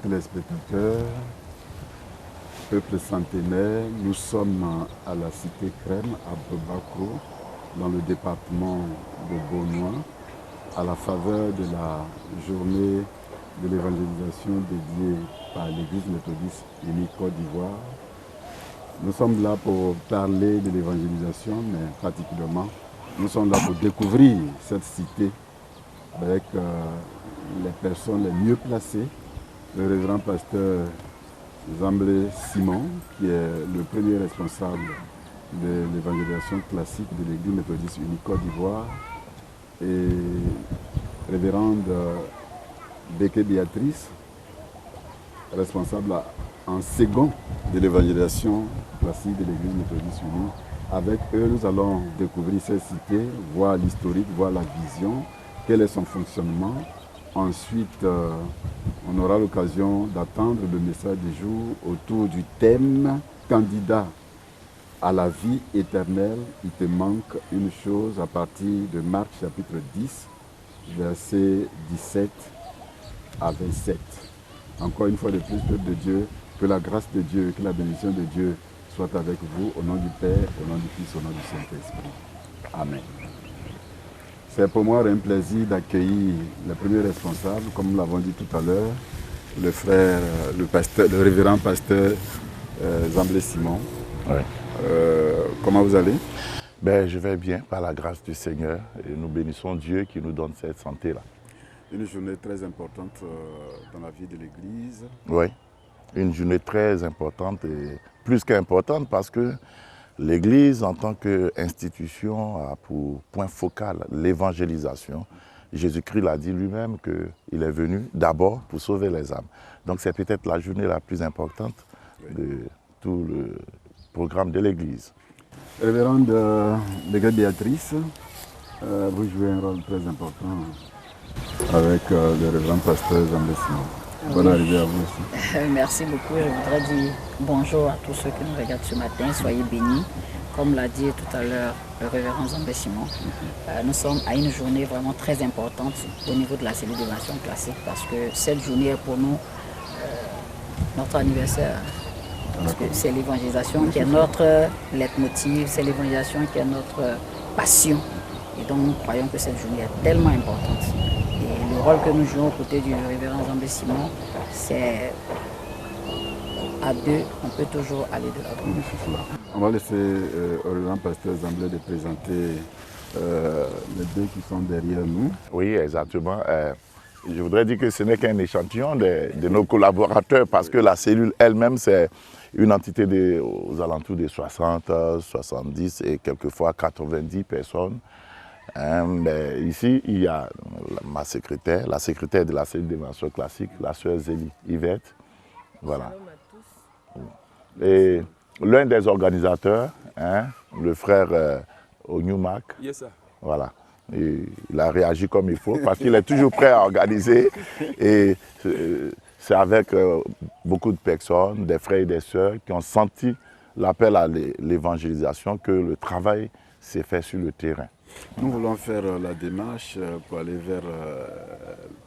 téléspectateurs, peuple centenaire, nous sommes à la cité Crème, à Bobacro, dans le département de Beaunois, à la faveur de la journée de l'évangélisation dédiée par l'Église méthodiste unie Côte d'Ivoire. Nous sommes là pour parler de l'évangélisation, mais particulièrement, nous sommes là pour découvrir cette cité avec les personnes les mieux placées. Le révérend pasteur Zamblé Simon, qui est le premier responsable de l'évangélisation classique de l'Église méthodiste unie Côte d'Ivoire, et révérende Béké Béatrice, responsable en second de l'évangélisation classique de l'Église méthodiste unie. Avec eux, nous allons découvrir cette cité, voir l'historique, voir la vision, quel est son fonctionnement. Ensuite, on aura l'occasion d'attendre le message du jour autour du thème « Candidat à la vie éternelle, il te manque une chose » à partir de Marc chapitre 10, versets 17 à 27. Encore une fois de plus, peuple de Dieu, que la grâce de Dieu, que la bénédiction de Dieu soit avec vous, au nom du Père, au nom du Fils, au nom du Saint-Esprit. Amen. C'est pour moi un plaisir d'accueillir le premier responsable, comme nous l'avons dit tout à l'heure, le frère, le révérend pasteur Zamblé Simon. Ouais. Comment vous allez? Je vais bien, par la grâce du Seigneur, et nous bénissons Dieu qui nous donne cette santé-là. Une journée très importante dans la vie de l'Église. Oui, une journée très importante et plus qu'importante parce que l'Église, en tant qu'institution, a pour point focal l'évangélisation. Jésus-Christ l'a dit lui-même qu'il est venu d'abord pour sauver les âmes. Donc c'est peut-être la journée la plus importante de tout le programme de l'Église. Révérende Béké Béatrice, vous jouez un rôle très important avec le révérend pasteur Zamblé Simon. Bonne arrivée à vous aussi. Merci beaucoup. Je voudrais dire bonjour à tous ceux qui nous regardent ce matin. Soyez bénis. Comme l'a dit tout à l'heure le révérend Zamblé Simon, nous sommes à une journée vraiment très importante au niveau de la cellule d'évangélisation classique parce que cette journée est pour nous notre anniversaire. Parce que c'est l'évangélisation qui est notre leitmotiv, c'est l'évangélisation qui est notre passion. Et donc nous croyons que cette journée est tellement importante. Et le rôle que nous jouons aux côtés du révérend Zamblé Simon, c'est à deux, on peut toujours aller de l'avant. On va laisser au révérend pasteur Zamblé de présenter les deux qui sont derrière nous. Oui, exactement. Je voudrais dire que ce n'est qu'un échantillon de nos collaborateurs parce que la cellule elle-même, c'est une entité aux alentours de 60, 70 et quelquefois 90 personnes. Mais ici, il y a ma secrétaire, la secrétaire de la cellule d'évangélisation classique, la sœur Zélie Yvette. Voilà. Et l'un des organisateurs, le frère Onyumak. Yes, sir. Voilà. Et il a réagi comme il faut parce qu'il est toujours prêt à organiser. Et c'est avec beaucoup de personnes, des frères et des sœurs qui ont senti l'appel à l'évangélisation que le travail s'est fait sur le terrain. Nous voulons faire la démarche pour aller vers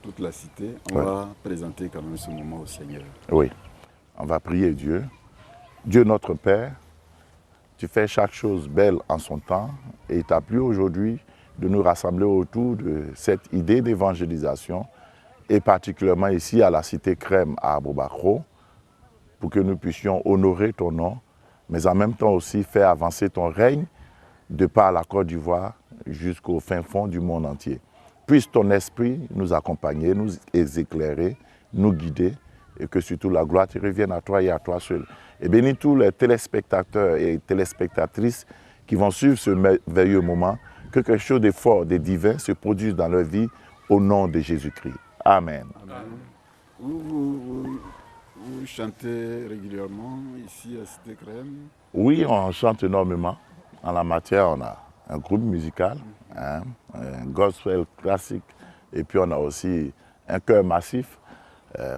toute la cité. On va présenter quand même ce moment au Seigneur. Oui, on va prier Dieu. Dieu notre Père, tu fais chaque chose belle en son temps et il t'a plu aujourd'hui de nous rassembler autour de cette idée d'évangélisation et particulièrement ici à la cité Crème à Bobacro pour que nous puissions honorer ton nom mais en même temps aussi faire avancer ton règne de par la Côte d'Ivoire jusqu'au fin fond du monde entier. Puisse ton esprit nous accompagner, nous éclairer, nous guider et que surtout la gloire te revienne à toi et à toi seul. Et bénis tous les téléspectateurs et téléspectatrices qui vont suivre ce merveilleux moment, que quelque chose de fort, de divin se produise dans leur vie au nom de Jésus-Christ. Amen. Amen. Vous chantez régulièrement ici à Cité Crème? Oui, on chante énormément. En la matière, on a un groupe musical, un gospel classique, et puis on a aussi un chœur massif,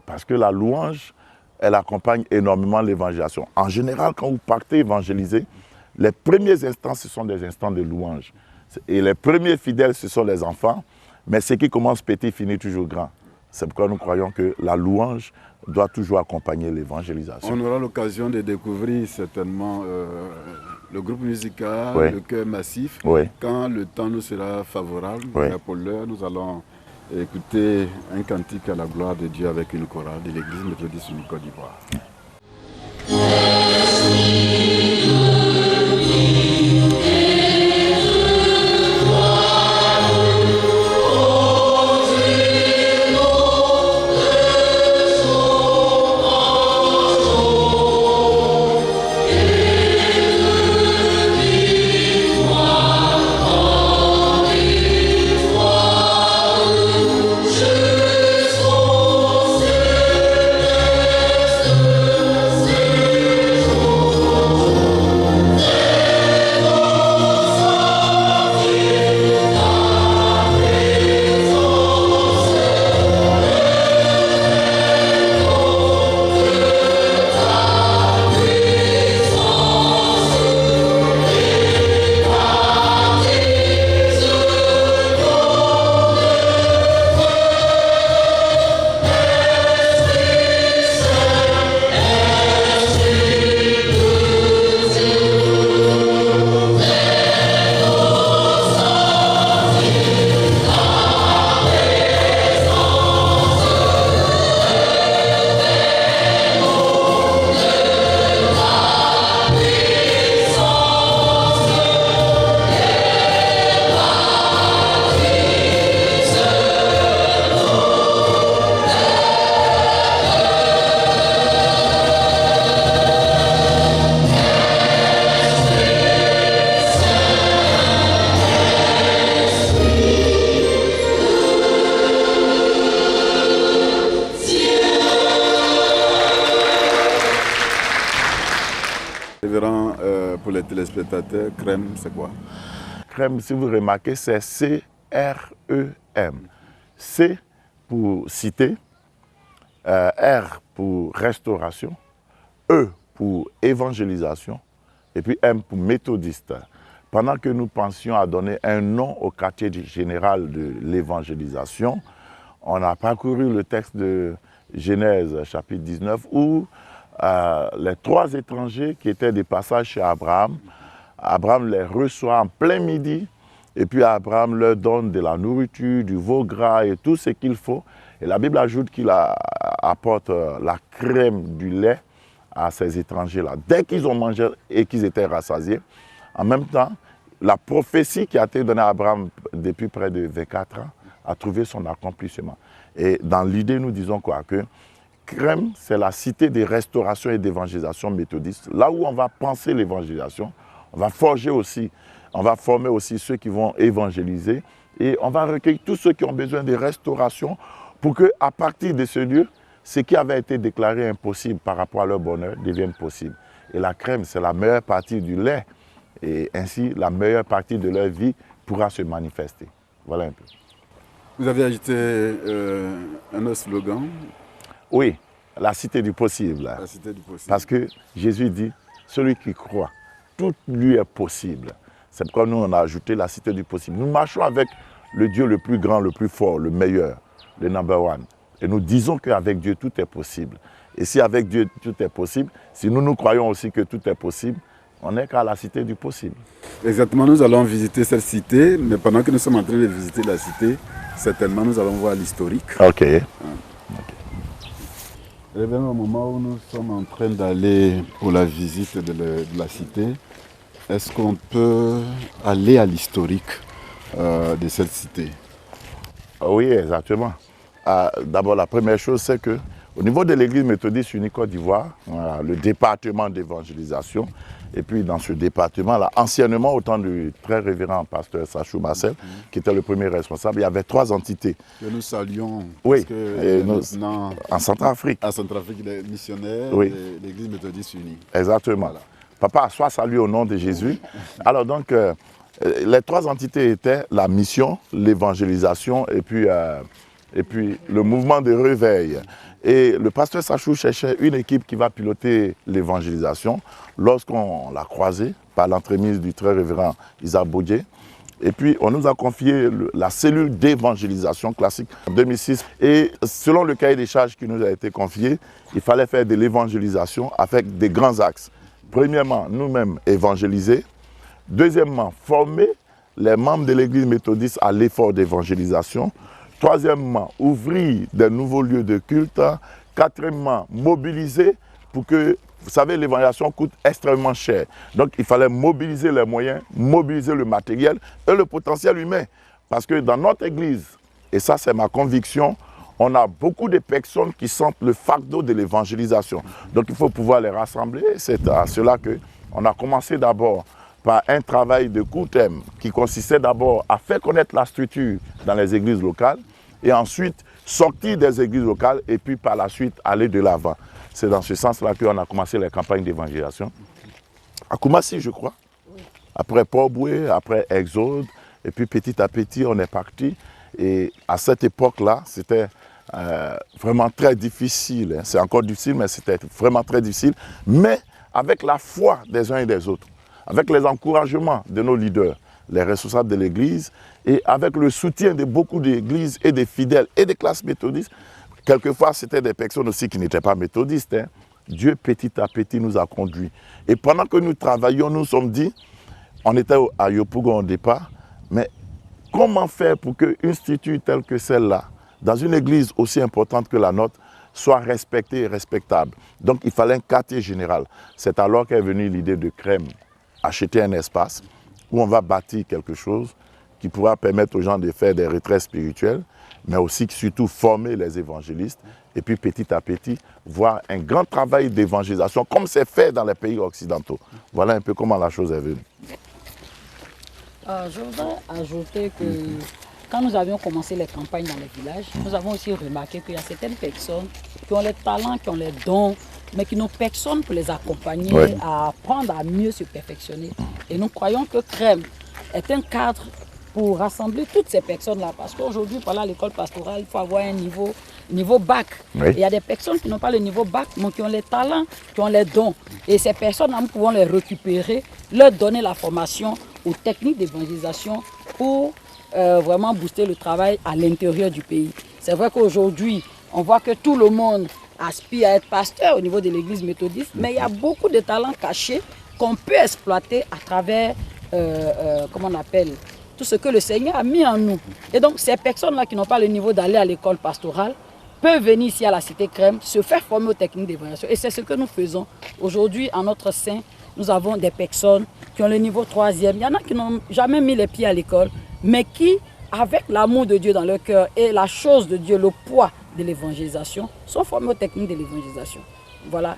parce que la louange, elle accompagne énormément l'évangélisation. En général, quand vous partez évangéliser, les premiers instants, ce sont des instants de louange. Et les premiers fidèles, ce sont les enfants, mais ce qui commence petit finit toujours grand. C'est pourquoi nous croyons que la louange doit toujours accompagner l'évangélisation. On aura l'occasion de découvrir certainement le groupe musical, Oui. le chœur massif, Oui. quand le temps nous sera favorable. Oui. Et pour l'heure, nous allons écouter un cantique à la gloire de Dieu avec une chorale de l'église méthodiste du Côte d'Ivoire. Révérend, pour les téléspectateurs, crème, c'est quoi? Crème, si vous remarquez, c'est C-R-E-M. C pour cité, R pour restauration, E pour évangélisation, et puis M pour méthodiste. Pendant que nous pensions à donner un nom au quartier général de l'évangélisation, on a parcouru le texte de Genèse chapitre 19 où les 3 étrangers qui étaient des passages chez Abraham, Abraham les reçoit en plein midi et puis Abraham leur donne de la nourriture, du veau gras et tout ce qu'il faut. Et la Bible ajoute qu'il apporte la crème du lait à ces étrangers-là. Dès qu'ils ont mangé et qu'ils étaient rassasiés, en même temps, la prophétie qui a été donnée à Abraham depuis près de 24 ans a trouvé son accomplissement. Et dans l'idée, nous disons quoi? Que Crème, c'est la cité de restauration et d'évangélisation méthodiste. Là où on va penser l'évangélisation, on va forger aussi, on va former aussi ceux qui vont évangéliser et on va recueillir tous ceux qui ont besoin de restauration pour qu'à partir de ce lieu, ce qui avait été déclaré impossible par rapport à leur bonheur devienne possible. Et la crème, c'est la meilleure partie du lait et ainsi la meilleure partie de leur vie pourra se manifester. Voilà un peu. Vous avez ajouté un autre slogan. Oui, la cité du possible. La cité du possible. Parce que Jésus dit, celui qui croit, tout lui est possible. C'est pourquoi nous, on a ajouté la cité du possible. Nous marchons avec le Dieu le plus grand, le plus fort, le meilleur, le number one. Et nous disons qu'avec Dieu, tout est possible. Et si avec Dieu, tout est possible, si nous croyons aussi que tout est possible, on n'est qu'à la cité du possible. Exactement, nous allons visiter cette cité, mais pendant que nous sommes en train de visiter la cité, certainement nous allons voir l'historique. Ok. Eh bien, au moment où nous sommes en train d'aller pour la visite de la cité, est-ce qu'on peut aller à l'historique de cette cité? Oui, exactement. D'abord, la première chose, c'est que au niveau de l'église méthodiste unie Côte d'Ivoire, le département d'évangélisation, et puis dans ce département-là, anciennement au temps du très révérend pasteur Sachou Marcel, qui était le premier responsable, il y avait 3 entités. Que nous saluons. Oui, maintenant, en Centrafrique. En Centrafrique, les missionnaires Oui. de l'église méthodiste unie. Exactement. Voilà. Papa, sois salué au nom de Jésus. Alors donc, les 3 entités étaient la mission, l'évangélisation et puis le mouvement de réveil. Et le pasteur Sachou cherchait une équipe qui va piloter l'évangélisation. Lorsqu'on l'a croisé par l'entremise du très révérend Isaac Baudier, Et puis, on nous a confié la cellule d'évangélisation classique en 2006. Et selon le cahier des charges qui nous a été confié, il fallait faire de l'évangélisation avec des grands axes. Premièrement, nous-mêmes évangéliser. Deuxièmement, former les membres de l'Église méthodiste à l'effort d'évangélisation. Troisièmement, ouvrir de nouveaux lieux de culte. Quatrièmement, mobiliser pour que, vous savez, l'évangélisation coûte extrêmement cher. Donc, il fallait mobiliser les moyens, mobiliser le matériel et le potentiel humain. Parce que dans notre Église, et ça c'est ma conviction, on a beaucoup de personnes qui sentent le fardeau de l'évangélisation. Donc, il faut pouvoir les rassembler. C'est à cela qu'on a commencé d'abord par un travail de court terme qui consistait d'abord à faire connaître la structure dans les églises locales et ensuite sortir des églises locales et puis par la suite aller de l'avant. C'est dans ce sens-là qu'on a commencé les campagnes d'évangélisation. À Koumassi, je crois. Après Port-Boué, après Exode. Et puis petit à petit, on est parti. Et à cette époque-là, c'était vraiment très difficile. Hein. C'est encore difficile, mais c'était vraiment très difficile. Mais avec la foi des uns et des autres, avec les encouragements de nos leaders, les responsables de l'Église, et avec le soutien de beaucoup d'églises et des fidèles et des classes méthodistes. Quelquefois, c'était des personnes aussi qui n'étaient pas méthodistes. Hein. Dieu, petit à petit, nous a conduits. Et pendant que nous travaillions, nous nous sommes dit, on était à Yopougon au départ, mais comment faire pour qu'une structure telle que celle-là, dans une église aussi importante que la nôtre, soit respectée et respectable. Donc, il fallait un quartier général. C'est alors qu'est venue l'idée de Crème, acheter un espace où on va bâtir quelque chose qui pourra permettre aux gens de faire des retraites spirituelles, mais aussi surtout former les évangélistes et puis petit à petit voir un grand travail d'évangélisation comme c'est fait dans les pays occidentaux. Voilà un peu comment la chose est venue. Je voudrais ajouter que quand nous avions commencé les campagnes dans les villages, nous avons aussi remarqué qu'il y a certaines personnes qui ont les talents, qui ont les dons, mais qui n'ont personne pour les accompagner à apprendre à mieux se perfectionner. Et nous croyons que Crème est un cadre pour rassembler toutes ces personnes-là. Parce qu'aujourd'hui, par là, l'école pastorale, il faut avoir un niveau bac. Oui. Et il y a des personnes qui n'ont pas le niveau bac, mais qui ont les talents, qui ont les dons. Et ces personnes-là, nous pouvons les récupérer, leur donner la formation aux techniques d'évangélisation pour vraiment booster le travail à l'intérieur du pays. C'est vrai qu'aujourd'hui, on voit que tout le monde aspire à être pasteur au niveau de l'église méthodiste, mais il y a beaucoup de talents cachés qu'on peut exploiter à travers, comment on appelle, tout ce que le Seigneur a mis en nous. Et donc, ces personnes-là qui n'ont pas le niveau d'aller à l'école pastorale peuvent venir ici à la Cité Crème, se faire former aux techniques d'évaluation. Et c'est ce que nous faisons. Aujourd'hui, en notre sein, nous avons des personnes qui ont le niveau 3e. Il y en a qui n'ont jamais mis les pieds à l'école, mais qui, avec l'amour de Dieu dans leur cœur et la chose de Dieu, le poids de l'évangélisation, sont formés aux techniques de l'évangélisation. Voilà.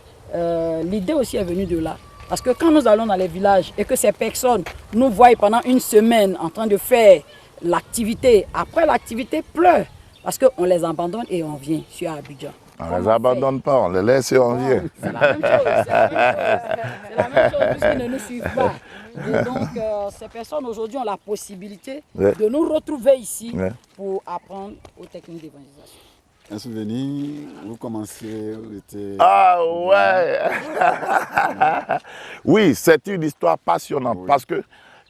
L'idée aussi est venue de là. Parce que quand nous allons dans les villages et que ces personnes nous voient pendant une semaine en train de faire l'activité, après l'activité pleure. Parce qu'on les abandonne et on vient sur Abidjan. On ne les abandonne pas, on les laisse et on vient. C'est la même chose, c'est la même chose puisqu'ils ne nous suivent pas. Et donc, ces personnes aujourd'hui ont la possibilité de nous retrouver ici pour apprendre aux techniques d'évangélisation. Un souvenir, vous commencez, vous étiez... Ah ouais. Oui, c'est une histoire passionnante parce que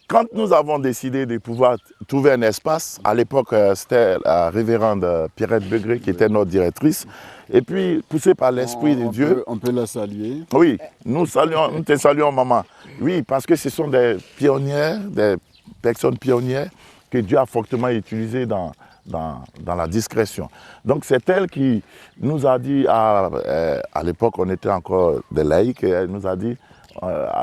quand nous avons décidé de pouvoir trouver un espace, à l'époque c'était la révérende Pierrette Begré qui était notre directrice, et puis poussée par l'Esprit de Dieu. On peut la saluer. Oui, nous te saluons maman. Oui, parce que ce sont des pionnières, des personnes pionnières que Dieu a fortement utilisées dans la discrétion. Donc c'est elle qui nous a dit, à l'époque on était encore des laïcs, elle nous a dit,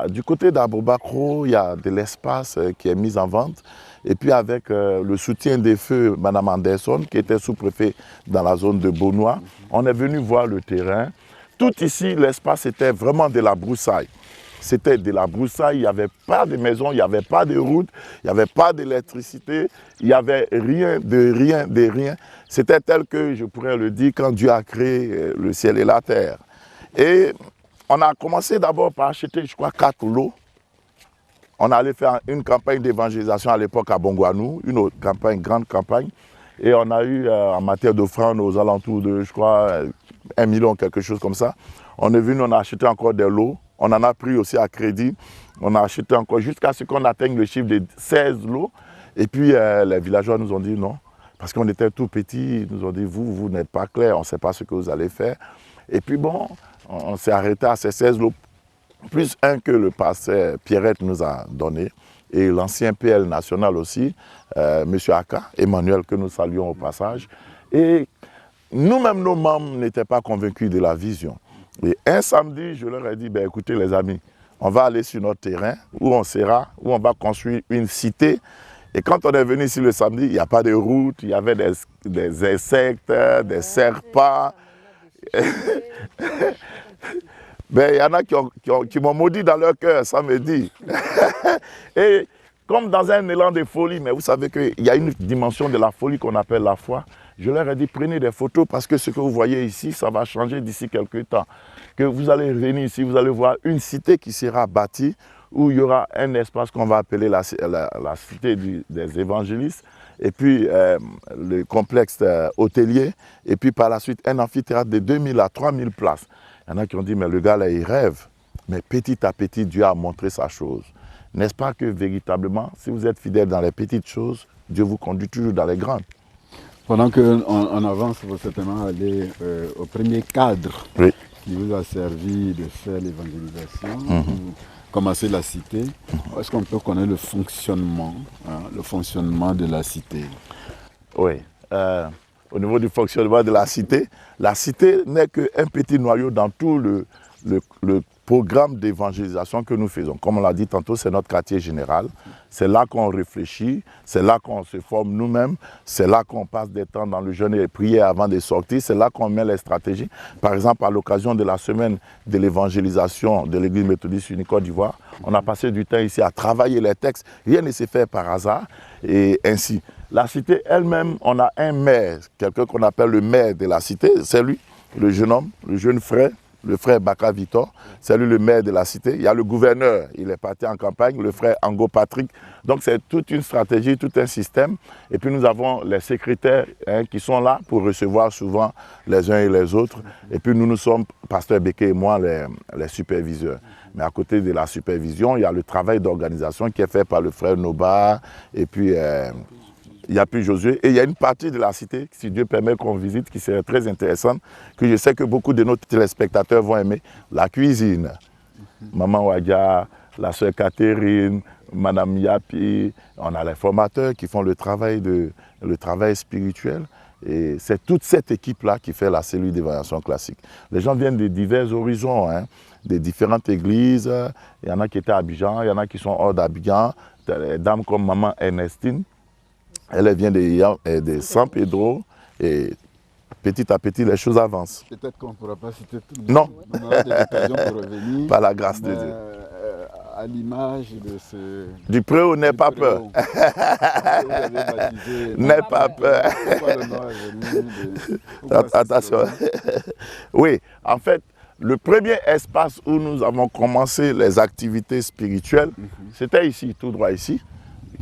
du côté d'Abobakro, il y a de l'espace qui est mis en vente. Et puis avec le soutien des feux, Mme Anderson, qui était sous-préfet dans la zone de Beaunois, on est venu voir le terrain. Tout ici, l'espace était vraiment de la broussaille. C'était de la broussaille, il n'y avait pas de maison, il n'y avait pas de route, il n'y avait pas d'électricité, il n'y avait rien de rien de rien. C'était tel que, je pourrais le dire, quand Dieu a créé le ciel et la terre. Et on a commencé d'abord par acheter, je crois, 4 lots. On allait faire une campagne d'évangélisation à l'époque à Bongouanou, une autre campagne, grande campagne. Et on a eu en matière d'offrande aux alentours de, je crois, 1 million, quelque chose comme ça. On est venu, on a acheté encore des lots. On en a pris aussi à crédit. On a acheté encore jusqu'à ce qu'on atteigne le chiffre de 16 lots. Et puis les villageois nous ont dit non, parce qu'on était tout petits, ils nous ont dit vous n'êtes pas clair, on ne sait pas ce que vous allez faire. Et puis bon, on s'est arrêté à ces 16 lots, plus un que le pasteur Pierrette nous a donné, et l'ancien PL national aussi, M. Aka, Emmanuel, que nous saluons au passage. Et nous-mêmes, nos membres n'étaient pas convaincus de la vision. Et un samedi, je leur ai dit, ben, écoutez les amis, on va aller sur notre terrain, où on sera, où on va construire une cité. Et quand on est venu ici le samedi, il n'y a pas de route, il y avait des insectes, des serpents. Ben, il y en a qui m'ont maudit dans leur cœur samedi. Et comme dans un élan de folie, mais vous savez qu'il y a une dimension de la folie qu'on appelle la foi. Je leur ai dit, prenez des photos parce que ce que vous voyez ici, ça va changer d'ici quelques temps. Que vous allez venir ici, vous allez voir une cité qui sera bâtie où il y aura un espace qu'on va appeler la cité des évangélistes, et puis le complexe hôtelier, et puis par la suite un amphithéâtre de 2000 à 3000 places. Il y en a qui ont dit, mais le gars là, il rêve. Mais petit à petit, Dieu a montré sa chose. N'est-ce pas que véritablement, si vous êtes fidèle dans les petites choses, Dieu vous conduit toujours dans les grandes. Pendant qu'on avance, vous certainement aller au premier cadre qui vous a servi de faire l'évangélisation, commencer la cité. Est-ce qu'on peut connaître le fonctionnement de la cité? Oui. Au niveau du fonctionnement de la cité n'est qu'un petit noyau dans tout le programme d'évangélisation que nous faisons. Comme on l'a dit tantôt, c'est notre quartier général. C'est là qu'on réfléchit, c'est là qu'on se forme nous-mêmes, c'est là qu'on passe des temps dans le jeûne et prière avant de sortir, c'est là qu'on met les stratégies. Par exemple, à l'occasion de la semaine de l'évangélisation de l'Église méthodiste unie Côte d'Ivoire, on a passé du temps ici à travailler les textes. Rien ne s'est fait par hasard et ainsi. La cité elle-même, on a un maire, quelqu'un qu'on appelle le maire de la cité, c'est lui, le jeune homme, le jeune frère, le frère Baka Vitor, c'est lui le maire de la cité. Il y a le gouverneur, il est parti en campagne, le frère Ango Patrick. Donc c'est toute une stratégie, tout un système. Et puis nous avons les secrétaires qui sont là pour recevoir souvent les uns et les autres. Et puis nous sommes, pasteur Béké et moi, les superviseurs. Mais à côté de la supervision, il y a le travail d'organisation qui est fait par le frère Noba et puis... il y a plus Josué. Et il y a une partie de la cité, si Dieu permet qu'on visite, qui serait très intéressante, que je sais que beaucoup de nos téléspectateurs vont aimer. La cuisine. Maman Wadia, la sœur Catherine, Madame Yapi. On a les formateurs qui font le travail spirituel. Et c'est toute cette équipe-là qui fait la cellule d'évaluation classique. Les gens viennent de divers horizons, des différentes églises. Il y en a qui étaient à Abidjan, il y en a qui sont hors d'Abidjan. Des dames comme Maman Ernestine. Elle vient de San Pedro et petit à petit, les choses avancent. Peut-être qu'on ne pourra pas citer tout le monde. Non. On aura des occasions pour revenir. Par la grâce de Dieu. À l'image de ce... Du préau, n'aie pas peur. N'aie pas peur. Pourquoi le nom est venu Attention. Oui, en fait, le premier espace où nous avons commencé les activités spirituelles, c'était ici, tout droit ici,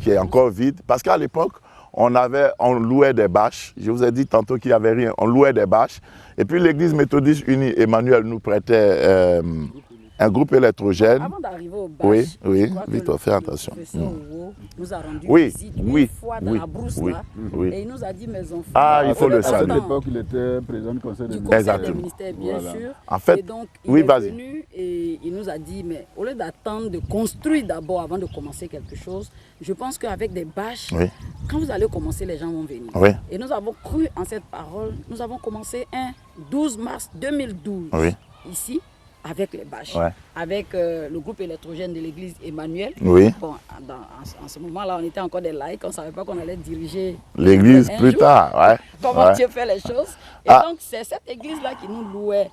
qui est encore vide. Parce qu'à l'époque, on louait des bâches. Je vous ai dit tantôt qu'il n'y avait rien. On louait des bâches. Et puis l'église méthodiste unie, Emmanuel nous prêtait un groupe électrogène. Avant d'arriver aux bâches, oui, Victor, fais attention. Nous a rendu visite une fois dans la brousse là. Et il nous a dit, mes enfants, il faut le saluer. À l'époque, il était président du conseil des ministères, bien sûr. En fait, et donc, il est venu et il nous a dit, mais au lieu d'attendre de construire d'abord avant de commencer quelque chose, je pense qu'avec des bâches, quand vous allez commencer, les gens vont venir. Et nous avons cru en cette parole. Nous avons commencé un 12 mars 2012 ici, avec les bâches, avec le groupe électrogène de l'église Emmanuel. Bon, en ce moment-là, on était encore des laïcs, on ne savait pas qu'on allait diriger l'église plus tard. Comment Dieu fait les choses. Et donc, c'est cette église-là qui nous louait,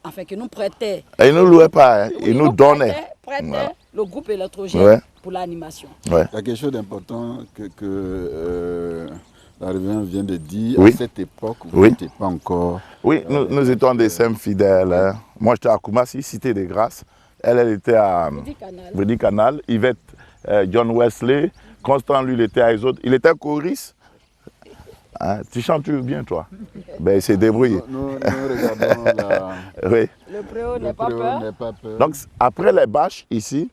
enfin, qui nous prêtait. Et il ne nous louait pas, il nous donnait. Prêtait le groupe électrogène pour l'animation. Il y a quelque chose d'important que la révérende vient de dire. À cette époque, vous n'étiez pas encore... Oui, nous étions des saints fidèles. Moi, j'étais à Koumassi, Cité des Grâces. Elle était à Brady Canal. Yvette, John Wesley. Constant, lui, il était à Exode. Il était choriste. Tu chantes bien, toi? Ben, il s'est débrouillé. Nous regardons la... Le préau n'est pas peur. Donc, après les bâches, ici,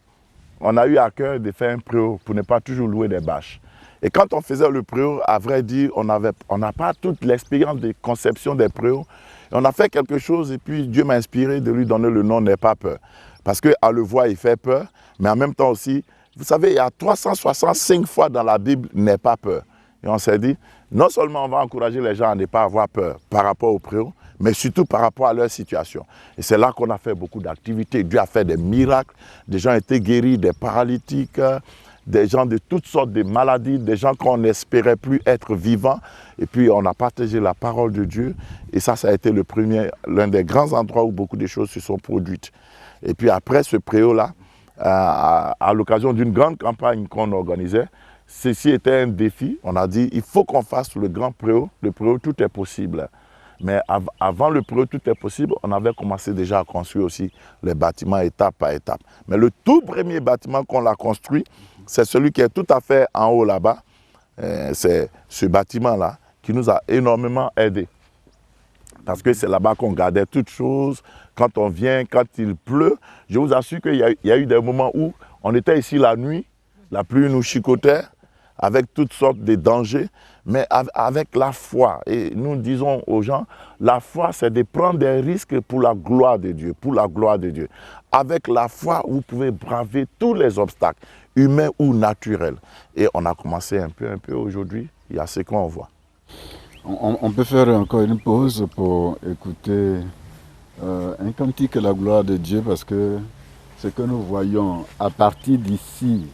on a eu à cœur de faire un préau pour ne pas toujours louer des bâches. Et quand on faisait le préau, à vrai dire, on n'a pas toute l'expérience de conception des préaux. On a fait quelque chose et puis Dieu m'a inspiré de lui donner le nom N'aie pas peur. Parce qu'à le voir, il fait peur, mais en même temps aussi, vous savez, il y a 365 fois dans la Bible N'aie pas peur. Et on s'est dit, non seulement on va encourager les gens à ne pas avoir peur par rapport au préau, mais surtout par rapport à leur situation. Et c'est là qu'on a fait beaucoup d'activités. Dieu a fait des miracles, des gens ont été guéris, des paralytiques, des gens de toutes sortes de maladies, des gens qu'on n'espérait plus être vivants. Et puis on a partagé la parole de Dieu. Et ça a été l'un des grands endroits où beaucoup de choses se sont produites. Et puis après ce préau-là, à l'occasion d'une grande campagne qu'on organisait, ceci était un défi. On a dit, il faut qu'on fasse le grand préau. Le préau, tout est possible. Mais avant le préau, tout est possible, on avait commencé déjà à construire aussi les bâtiments étape par étape. Mais le tout premier bâtiment qu'on a construit, c'est celui qui est tout à fait en haut là-bas. C'est ce bâtiment-là qui nous a énormément aidés. Parce que c'est là-bas qu'on gardait toutes choses. Quand on vient, quand il pleut, je vous assure qu'il y a eu des moments où on était ici la nuit, la pluie nous chicotait, avec toutes sortes de dangers, mais avec la foi. Et nous disons aux gens, la foi, c'est de prendre des risques pour la gloire de Dieu, pour la gloire de Dieu. Avec la foi, vous pouvez braver tous les obstacles, humains ou naturels. Et on a commencé un peu aujourd'hui, il y a ce qu'on voit. On peut faire encore une pause pour écouter un cantique à la gloire de Dieu, parce que ce que nous voyons à partir d'ici,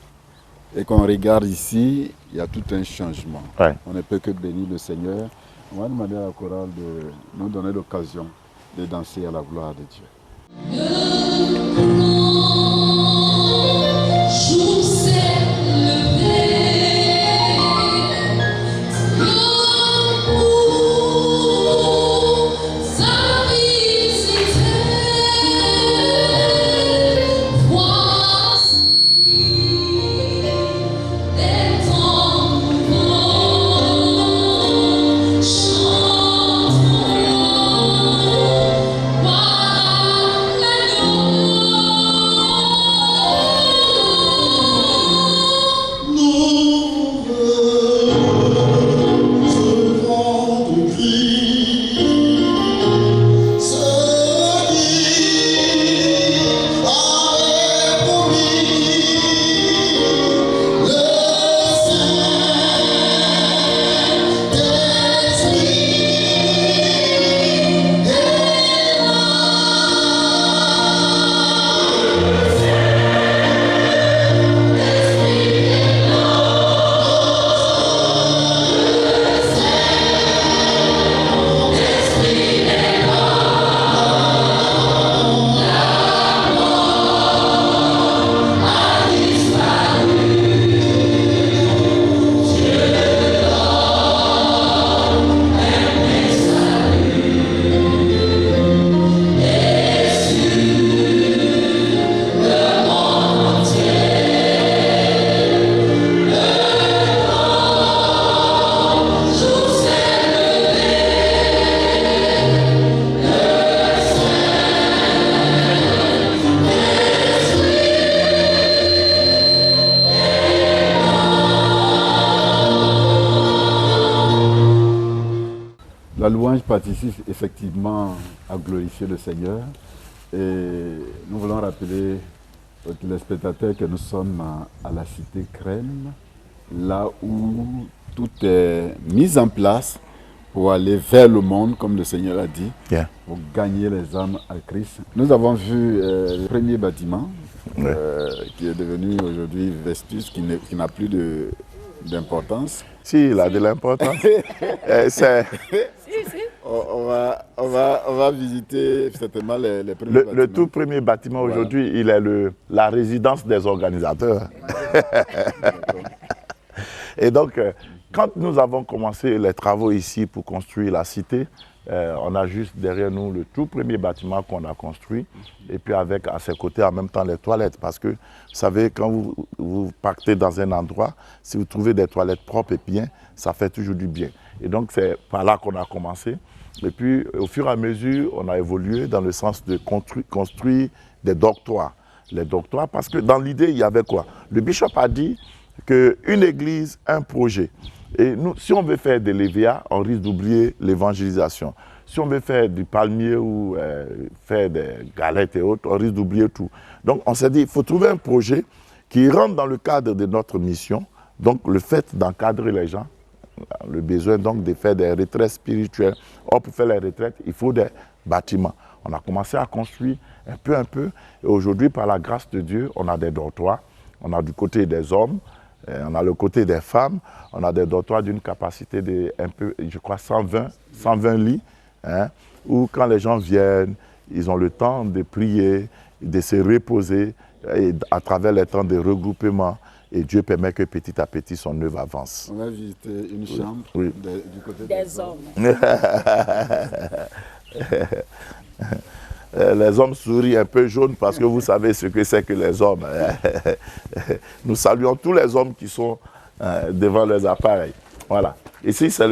et qu'on regarde ici, il y a tout un changement. Ouais. On ne peut que bénir le Seigneur. On va demander à la chorale de nous donner l'occasion de danser à la gloire de Dieu. La louange participe effectivement à glorifier le Seigneur, et nous voulons rappeler aux téléspectateurs que nous sommes à la cité Crème, là où tout est mis en place pour aller vers le monde, comme le Seigneur a dit, pour gagner les âmes à Christ. Nous avons vu le premier bâtiment qui est devenu aujourd'hui Vestus, qui n'a plus d'importance. Si, il a de l'importance. On va visiter certainement les premiers bâtiments. Le tout premier bâtiment aujourd'hui, il est la résidence des organisateurs. Et donc, quand nous avons commencé les travaux ici pour construire la cité, on a juste derrière nous le tout premier bâtiment qu'on a construit, et puis avec à ses côtés en même temps les toilettes, parce que vous savez, quand vous partez dans un endroit, si vous trouvez des toilettes propres et bien, ça fait toujours du bien. Et donc c'est par là qu'on a commencé. Et puis au fur et à mesure, on a évolué dans le sens de construire des dortoirs. Les dortoirs, parce que dans l'idée, il y avait quoi? Le bishop a dit qu'une église, un projet. Et nous, si on veut faire des lévéas, on risque d'oublier l'évangélisation. Si on veut faire du palmier ou faire des galettes et autres, on risque d'oublier tout. Donc on s'est dit, il faut trouver un projet qui rentre dans le cadre de notre mission. Donc le fait d'encadrer les gens, le besoin donc de faire des retraites spirituelles. Or, pour faire les retraites, il faut des bâtiments. On a commencé à construire un peu. Et aujourd'hui, par la grâce de Dieu, on a des dortoirs. On a du côté des hommes, on a le côté des femmes. On a des dortoirs d'une capacité de, je crois, 120 lits. Hein, où quand les gens viennent, ils ont le temps de prier, de se reposer et à travers les temps de regroupement. Et Dieu permet que petit à petit son œuvre avance. On a visité une chambre du côté des hommes. Les hommes sourient un peu jaunes parce que vous savez ce que c'est que les hommes. Nous saluons tous les hommes qui sont devant les appareils. Voilà. Ici, c'est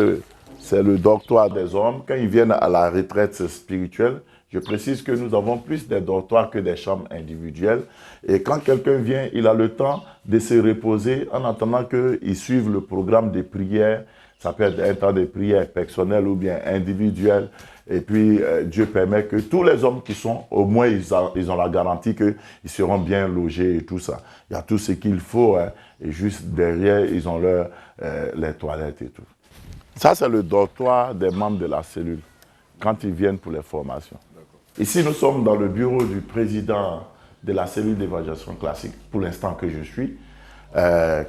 le dortoir des hommes. Quand ils viennent à la retraite spirituelle, je précise que nous avons plus des dortoirs que des chambres individuelles. Et quand quelqu'un vient, il a le temps de se reposer en attendant qu'il suive le programme de prière. Ça peut être un temps de prière personnel ou bien individuel. Et puis, Dieu permet que tous les hommes qui sont, au moins, ils ont la garantie qu'ils seront bien logés et tout ça. Il y a tout ce qu'il faut. Hein, et juste derrière, ils ont les toilettes et tout. Ça, c'est le dortoir des membres de la cellule, quand ils viennent pour les formations. Ici, nous sommes dans le bureau du président de la cellule d'évangélisation classique, pour l'instant que je suis.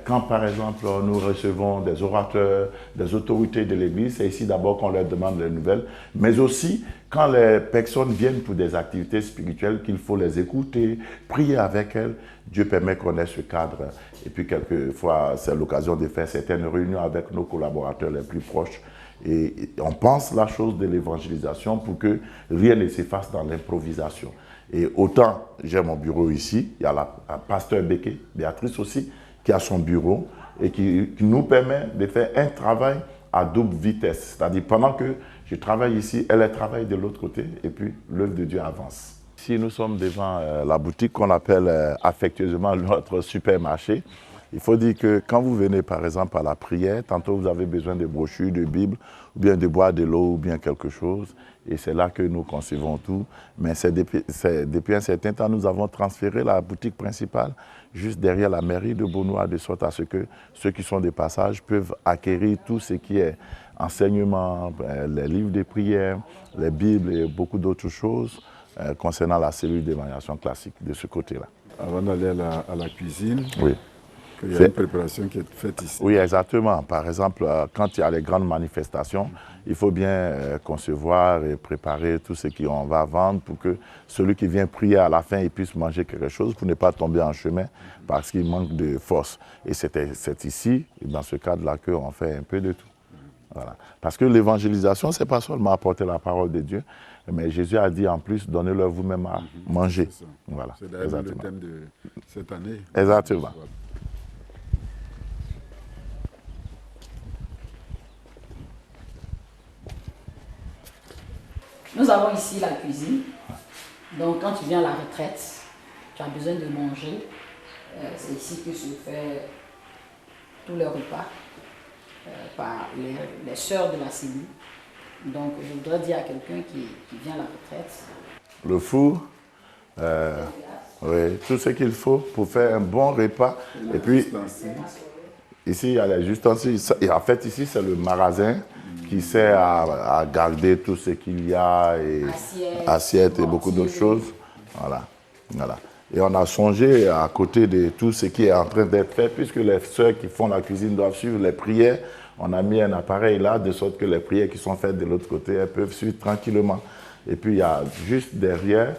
Quand, par exemple, nous recevons des orateurs, des autorités de l'Église, c'est ici d'abord qu'on leur demande les nouvelles, mais aussi quand les personnes viennent pour des activités spirituelles, qu'il faut les écouter, prier avec elles. Dieu permet qu'on ait ce cadre. Et puis, quelquefois, c'est l'occasion de faire certaines réunions avec nos collaborateurs les plus proches. Et on pense la chose de l'évangélisation pour que rien ne s'efface dans l'improvisation. Et autant j'ai mon bureau ici, il y a la pasteur Béquet, Béatrice aussi, qui a son bureau et qui nous permet de faire un travail à double vitesse. C'est-à-dire pendant que je travaille ici, elle travaille de l'autre côté et puis l'œuvre de Dieu avance. Ici, nous sommes devant la boutique qu'on appelle affectueusement notre supermarché. Il faut dire que quand vous venez par exemple à la prière, tantôt vous avez besoin de brochures, de Bible, ou bien de boire de l'eau, ou bien quelque chose. Et c'est là que nous concevons tout. Mais depuis un certain temps, nous avons transféré la boutique principale juste derrière la mairie de Beaunois, de sorte à ce que ceux qui sont de passage peuvent acquérir tout ce qui est enseignement, les livres de prière, les Bibles et beaucoup d'autres choses concernant la cellule d'évaluation classique de ce côté-là. Avant d'aller à la cuisine, oui. Il y a une préparation qui est faite ici. Oui, exactement. Par exemple, quand il y a les grandes manifestations, il faut bien concevoir et préparer tout ce qu'on va vendre pour que celui qui vient prier à la fin il puisse manger quelque chose pour ne pas tomber en chemin parce qu'il manque de force. Et c'est ici, dans ce cadre-là, qu'on fait un peu de tout. Voilà. Parce que l'évangélisation, ce n'est pas seulement apporter la parole de Dieu, mais Jésus a dit en plus, donnez-leur vous-même à manger. Voilà. C'est d'ailleurs le thème de cette année. Exactement. Nous avons ici la cuisine. Donc quand tu viens à la retraite, tu as besoin de manger. C'est ici que se fait tous les repas par les sœurs de la cellule. Donc je voudrais dire à quelqu'un qui vient à la retraite. Le four, oui, tout ce qu'il faut pour faire un bon repas. Et puis ici il y a les ustensiles. Et en fait ici c'est le magasin qui sert à garder tout ce qu'il y a, et assiettes et beaucoup d'autres choses. Voilà. Voilà. Et on a songé à côté de tout ce qui est en train d'être fait, puisque les sœurs qui font la cuisine doivent suivre les prières. On a mis un appareil là, de sorte que les prières qui sont faites de l'autre côté, elles peuvent suivre tranquillement. Et puis il y a juste derrière,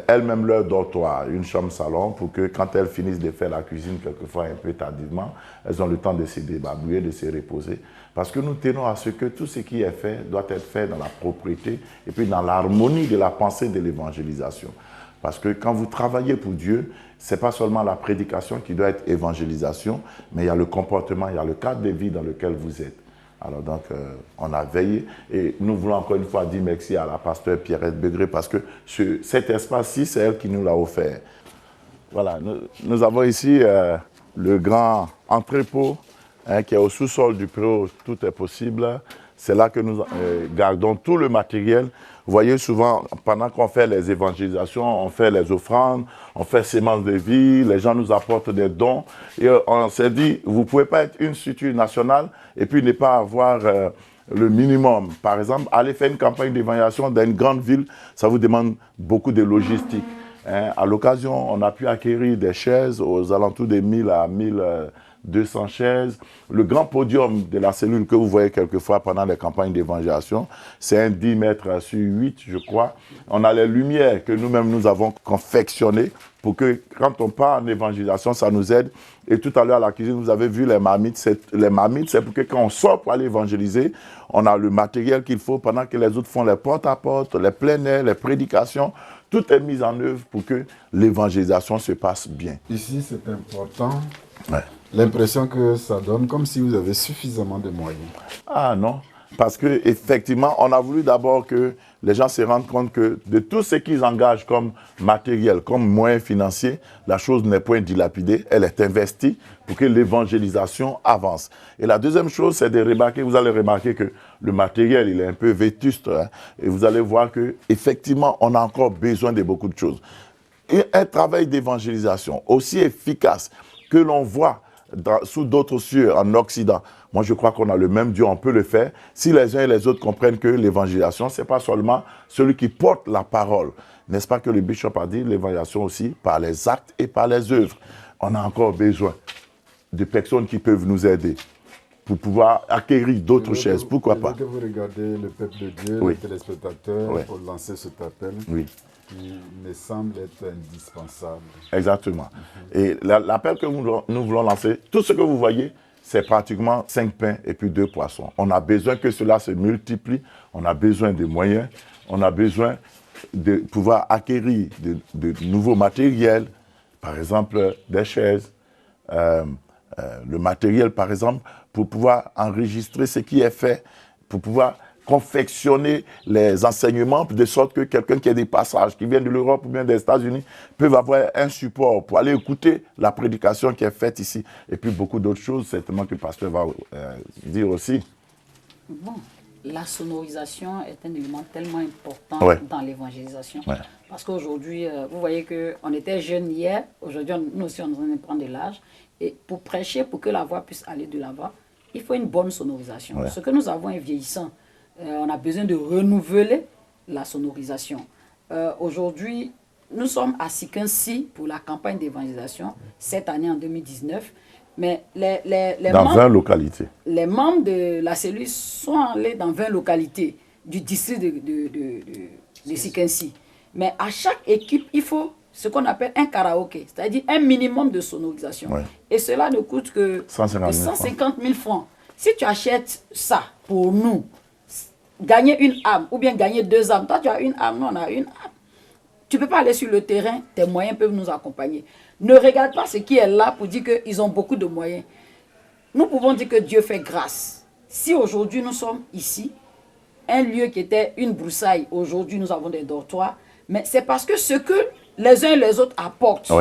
elles-mêmes leur dortoir, une chambre-salon, pour que quand elles finissent de faire la cuisine, quelquefois un peu tardivement, elles ont le temps de se débarbouiller, de se reposer. Parce que nous tenons à ce que tout ce qui est fait doit être fait dans la propriété et puis dans l'harmonie de la pensée de l'évangélisation. Parce que quand vous travaillez pour Dieu, ce n'est pas seulement la prédication qui doit être évangélisation, mais il y a le comportement, il y a le cadre de vie dans lequel vous êtes. Alors donc, on a veillé et nous voulons encore une fois dire merci à la pasteur Pierrette Begré parce que cet espace-ci, c'est elle qui nous l'a offert. Voilà, nous avons ici le grand entrepôt qui est au sous-sol du préau, tout est possible. C'est là que nous gardons tout le matériel. Vous voyez souvent, pendant qu'on fait les évangélisations, on fait les offrandes, on fait sémence de vie, les gens nous apportent des dons. Et on s'est dit, vous ne pouvez pas être une structure nationale et puis ne pas avoir le minimum. Par exemple, aller faire une campagne d'évangélisation dans une grande ville, ça vous demande beaucoup de logistique. À l'occasion, on a pu acquérir des chaises aux alentours de 1000 à 1200 chaises. Le grand podium de la cellule que vous voyez quelquefois pendant les campagnes d'évangélisation, c'est un 10 mètres sur 8, je crois. On a les lumières que nous-mêmes nous avons confectionnées pour que quand on part en évangélisation, ça nous aide. Et tout à l'heure à la cuisine, vous avez vu les marmites. Les marmites, c'est pour que quand on sort pour aller évangéliser, on a le matériel qu'il faut pendant que les autres font les porte-à-porte, les plein air, les prédications. Tout est mis en œuvre pour que l'évangélisation se passe bien. Ici, c'est important. Ouais. L'impression que ça donne comme si vous avez suffisamment de moyens. Ah non, parce qu'effectivement, on a voulu d'abord que les gens se rendent compte que de tout ce qu'ils engagent comme matériel, comme moyen financier, la chose n'est point dilapidée, elle est investie pour que l'évangélisation avance. Et la deuxième chose, c'est de remarquer, vous allez remarquer que le matériel, il est un peu vétuste, hein, et vous allez voir qu'effectivement, on a encore besoin de beaucoup de choses. Et un travail d'évangélisation aussi efficace que l'on voit sous d'autres cieux en Occident. Moi, je crois qu'on a le même Dieu, on peut le faire. Si les uns et les autres comprennent que l'évangélisation, ce n'est pas seulement celui qui porte la parole. N'est-ce pas que le bishop a dit l'évangélisation aussi par les actes et par les œuvres. On a encore besoin de personnes qui peuvent nous aider pour pouvoir acquérir d'autres chaises. Pourquoi pas? Que vous regardez le peuple de Dieu, oui. les téléspectateurs, oui. pour lancer cet appel. Oui. Qui me semble être indispensable. Exactement. Et l'appel que nous voulons lancer, tout ce que vous voyez, c'est pratiquement 5 pains et puis 2 poissons. On a besoin que cela se multiplie, on a besoin de moyens, on a besoin de pouvoir acquérir de nouveaux matériels, par exemple des chaises, le matériel par exemple pour pouvoir enregistrer ce qui est fait, pour pouvoir confectionner les enseignements de sorte que quelqu'un qui a des passages, qui vient de l'Europe ou bien des États-Unis, peut avoir un support pour aller écouter la prédication qui est faite ici. Et puis beaucoup d'autres choses, certainement que le pasteur va dire aussi. Bon, la sonorisation est un élément tellement important dans l'évangélisation. Ouais. Parce qu'aujourd'hui, vous voyez qu'on était jeunes hier, aujourd'hui nous aussi on est en train de prendre de l'âge. Et pour prêcher, pour que la voix puisse aller de l'avant, il faut une bonne sonorisation. Ouais. Ce que nous avons est vieillissant. On a besoin de renouveler la sonorisation. Aujourd'hui, nous sommes à Sikansi pour la campagne d'évangélisation, cette année en 2019. Mais dans 20 localités. Les membres de la cellule sont allés dans 20 localités du district de Sikansi. Mais à chaque équipe, il faut ce qu'on appelle un karaoké, c'est-à-dire un minimum de sonorisation. Ouais. Et cela ne coûte que 150 000 francs. Si tu achètes ça pour nous, gagner une âme ou bien gagner 2 âmes. Toi, tu as une âme, nous, on a une âme. Tu ne peux pas aller sur le terrain, tes moyens peuvent nous accompagner. Ne regarde pas ce qui est là pour dire qu'ils ont beaucoup de moyens. Nous pouvons dire que Dieu fait grâce. Si aujourd'hui nous sommes ici, un lieu qui était une broussaille, aujourd'hui nous avons des dortoirs, mais c'est parce que ce que les uns et les autres apportent,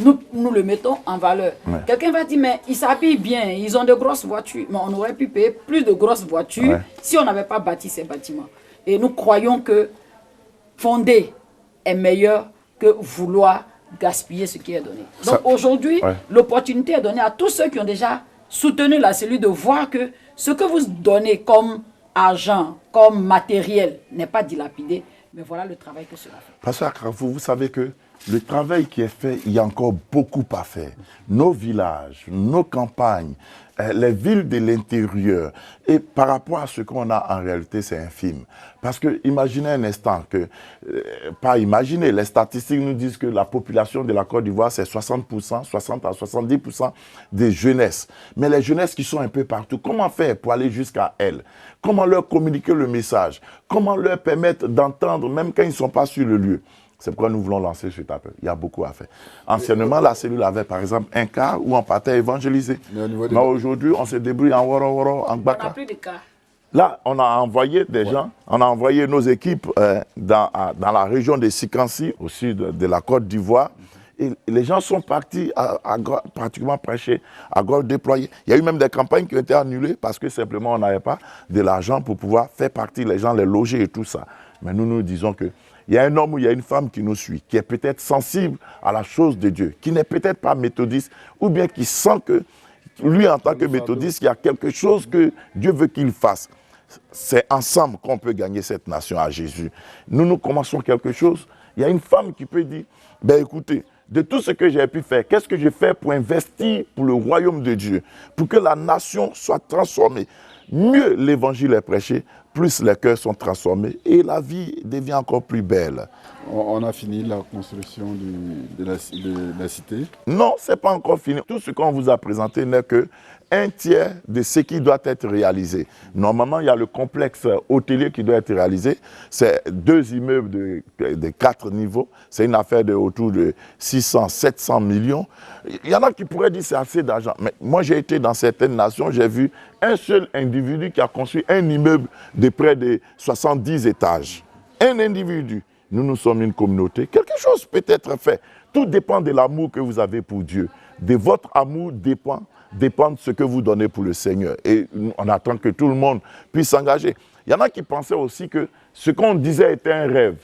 nous le mettons en valeur. Ouais. Quelqu'un va dire, mais ils s'habillent bien, ils ont de grosses voitures. Mais on aurait pu payer plus de grosses voitures si on n'avait pas bâti ces bâtiments. Et nous croyons que fonder est meilleur que vouloir gaspiller ce qui est donné. Donc aujourd'hui, l'opportunité est donnée à tous ceux qui ont déjà soutenu la cellule de voir que ce que vous donnez comme argent, comme matériel, n'est pas dilapidé. Mais voilà le travail que cela fait. Pasteur Carrefour, vous savez que le travail qui est fait, il y a encore beaucoup à faire. Nos villages, nos campagnes, les villes de l'intérieur. Et par rapport à ce qu'on a en réalité, c'est infime. Parce que imaginez un instant que, pas imaginer, les statistiques nous disent que la population de la Côte d'Ivoire, c'est 60%, 60 à 70% des jeunesses. Mais les jeunesses qui sont un peu partout, comment faire pour aller jusqu'à elles? Comment leur communiquer le message? Comment leur permettre d'entendre, même quand ils ne sont pas sur le lieu? C'est pourquoi nous voulons lancer cet appel. Il y a beaucoup à faire. Anciennement, la cellule avait par exemple un cas où on partait évangéliser. Mais aujourd'hui, on se débrouille en Woro, en Gbaka. On n'a plus de cas. Là, on a envoyé des gens, on a envoyé nos équipes dans la région de Sikansi, au sud de la Côte d'Ivoire. Et les gens sont partis pratiquement prêcher, à gorge déployée. Il y a eu même des campagnes qui ont été annulées parce que simplement on n'avait pas de l'argent pour pouvoir faire partie, les gens, les loger et tout ça. Mais nous disons que il y a un homme ou il y a une femme qui nous suit, qui est peut-être sensible à la chose de Dieu, qui n'est peut-être pas méthodiste, ou bien qui sent que lui, en tant que méthodiste, il y a quelque chose que Dieu veut qu'il fasse. C'est ensemble qu'on peut gagner cette nation à Jésus. Nous commençons quelque chose. Il y a une femme qui peut dire, ben écoutez, de tout ce que j'ai pu faire, qu'est-ce que j'ai fait pour investir pour le royaume de Dieu, pour que la nation soit transformée. Mieux l'évangile est prêché, plus les cœurs sont transformés et la vie devient encore plus belle. On a fini la construction de la cité? Non, ce n'est pas encore fini. Tout ce qu'on vous a présenté n'est que un tiers de ce qui doit être réalisé. Normalement, il y a le complexe hôtelier qui doit être réalisé. C'est 2 immeubles de 4 niveaux. C'est une affaire autour de 600, 700 millions. Il y en a qui pourraient dire que c'est assez d'argent. Mais moi, j'ai été dans certaines nations, j'ai vu un seul individu qui a construit un immeuble de près de 70 étages. Un individu. Nous sommes une communauté. Quelque chose peut être fait. Tout dépend de l'amour que vous avez pour Dieu. De votre amour dépend de ce que vous donnez pour le Seigneur. Et on attend que tout le monde puisse s'engager. Il y en a qui pensaient aussi que ce qu'on disait était un rêve.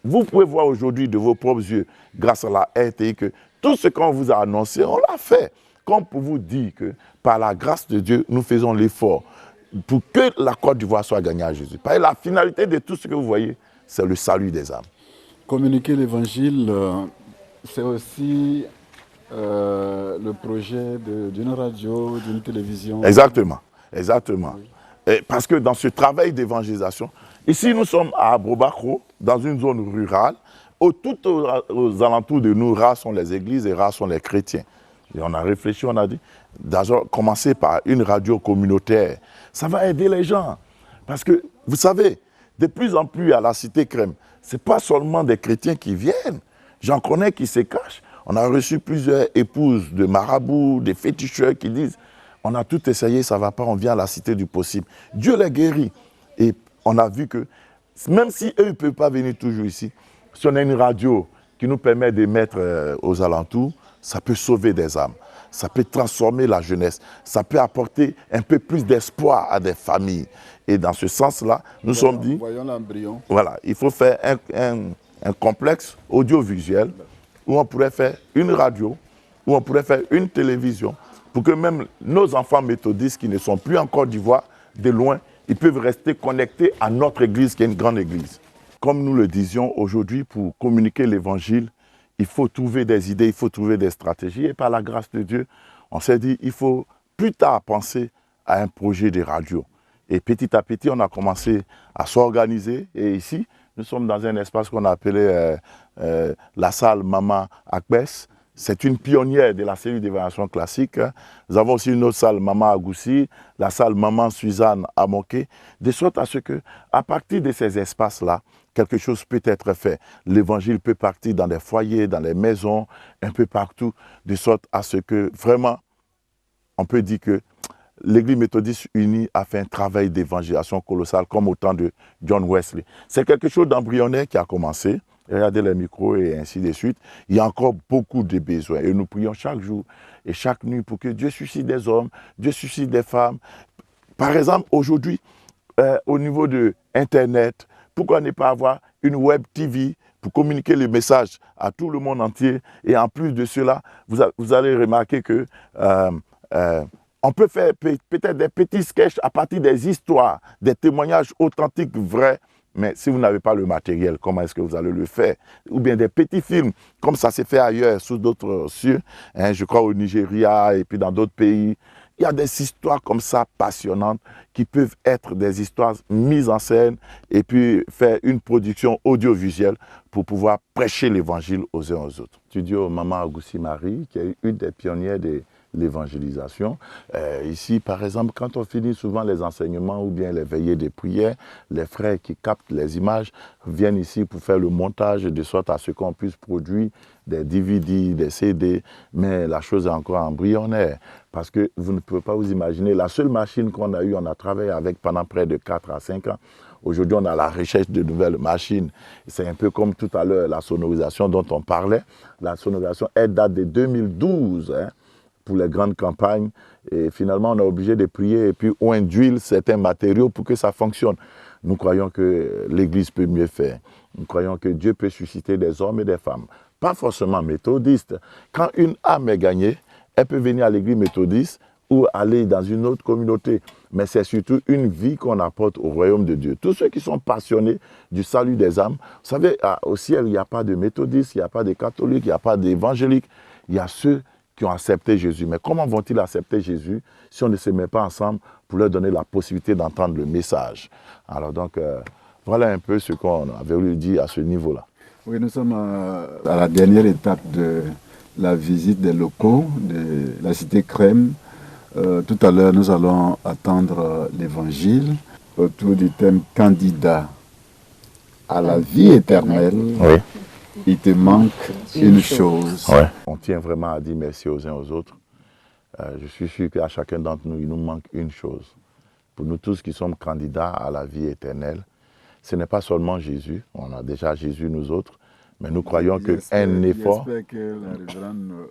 Vous pouvez voir aujourd'hui de vos propres yeux, grâce à la RTI, que tout ce qu'on vous a annoncé, on l'a fait. Comme pour vous dire que par la grâce de Dieu, nous faisons l'effort pour que la Côte d'Ivoire soit gagnée à Jésus. Parce que la finalité de tout ce que vous voyez, c'est le salut des âmes. Communiquer l'évangile, c'est aussi le projet d'une radio, d'une télévision. Exactement, exactement. Oui. Et parce que dans ce travail d'évangélisation, ici nous sommes à Bobakro, dans une zone rurale, tout aux alentours de nous, rares sont les églises et rares sont les chrétiens. Et on a réfléchi, on a dit, d'abord commencer par une radio communautaire, ça va aider les gens. Parce que, vous savez, de plus en plus à la Cité Crème, ce n'est pas seulement des chrétiens qui viennent, j'en connais qui se cachent. On a reçu plusieurs épouses de marabouts, des féticheurs qui disent « on a tout essayé, ça ne va pas, on vient à la cité du possible ». Dieu les guérit. Et on a vu que même si eux ne peuvent pas venir toujours ici, si on a une radio qui nous permet de mettre aux alentours, ça peut sauver des âmes, ça peut transformer la jeunesse, ça peut apporter un peu plus d'espoir à des familles. Et dans ce sens-là, nous sommes dit, voyons l'embryon. Voilà, il faut faire un complexe audiovisuel où on pourrait faire une radio, où on pourrait faire une télévision, pour que même nos enfants méthodistes qui ne sont plus en Côte d'Ivoire, de loin, ils peuvent rester connectés à notre église, qui est une grande église. Comme nous le disions aujourd'hui, pour communiquer l'évangile, il faut trouver des idées, il faut trouver des stratégies. Et par la grâce de Dieu, on s'est dit, il faut plus tard penser à un projet de radio. Et petit à petit, on a commencé à s'organiser. Et ici, nous sommes dans un espace qu'on a appelé la salle Maman Akbès. C'est une pionnière de la série d'évaluation classique. Nous avons aussi une autre salle Maman Agoussi, la salle Maman Suzanne Amoké, de sorte à ce que, à partir de ces espaces-là, quelque chose peut être fait. L'évangile peut partir dans les foyers, dans les maisons, un peu partout, de sorte à ce que vraiment, on peut dire que l'Église méthodiste unie a fait un travail d'évangélisation colossal comme au temps de John Wesley. C'est quelque chose d'embryonnaire qui a commencé. Regardez les micros et ainsi de suite. Il y a encore beaucoup de besoins. Et nous prions chaque jour et chaque nuit pour que Dieu suscite des hommes, Dieu suscite des femmes. Par exemple, aujourd'hui, au niveau de Internet, pourquoi ne pas avoir une web TV pour communiquer le message à tout le monde entier? Et en plus de cela, vous allez remarquer que on peut faire peut-être des petits sketchs à partir des histoires, des témoignages authentiques, vrais. Mais si vous n'avez pas le matériel, comment est-ce que vous allez le faire? Ou bien des petits films, comme ça s'est fait ailleurs, sous d'autres cieux, hein, je crois au Nigeria et puis dans d'autres pays. Il y a des histoires comme ça passionnantes qui peuvent être des histoires mises en scène et puis faire une production audiovisuelle pour pouvoir prêcher l'évangile aux uns aux autres. Studio Maman Agoussi Marie, qui est une des pionnières de l'évangélisation. Ici, par exemple, quand on finit souvent les enseignements ou bien les veillées de prière, les frères qui captent les images viennent ici pour faire le montage de sorte à ce qu'on puisse produire des DVD, des CD, mais la chose est encore embryonnaire parce que vous ne pouvez pas vous imaginer, la seule machine qu'on a eue, on a travaillé avec pendant près de 4 à 5 ans, Aujourd'hui, on a la recherche de nouvelles machines. C'est un peu comme tout à l'heure, la sonorisation dont on parlait. La sonorisation, elle date de 2012 pour les grandes campagnes. Et finalement, on est obligé de prier et puis on induit certains matériaux pour que ça fonctionne. Nous croyons que l'Église peut mieux faire. Nous croyons que Dieu peut susciter des hommes et des femmes. Pas forcément méthodistes. Quand une âme est gagnée, elle peut venir à l'église méthodiste ou aller dans une autre communauté. Mais c'est surtout une vie qu'on apporte au royaume de Dieu. Tous ceux qui sont passionnés du salut des âmes, vous savez, au ciel, il n'y a pas de méthodistes, il n'y a pas de catholiques, il n'y a pas d'évangéliques. Il y a ceux qui ont accepté Jésus. Mais comment vont-ils accepter Jésus si on ne se met pas ensemble pour leur donner la possibilité d'entendre le message? Alors donc, voilà un peu ce qu'on avait voulu dire à ce niveau-là. Oui, nous sommes à la dernière étape de la visite des locaux de la cité Crème. Tout à l'heure, nous allons attendre l'évangile autour du thème candidat à la vie éternelle. Oui. Il te manque une chose. Ouais. On tient vraiment à dire merci aux uns aux autres. Je suis sûr qu'à chacun d'entre nous, il nous manque une chose. Pour nous tous qui sommes candidats à la vie éternelle, ce n'est pas seulement Jésus, on a déjà Jésus nous autres, mais nous croyons qu'un effort,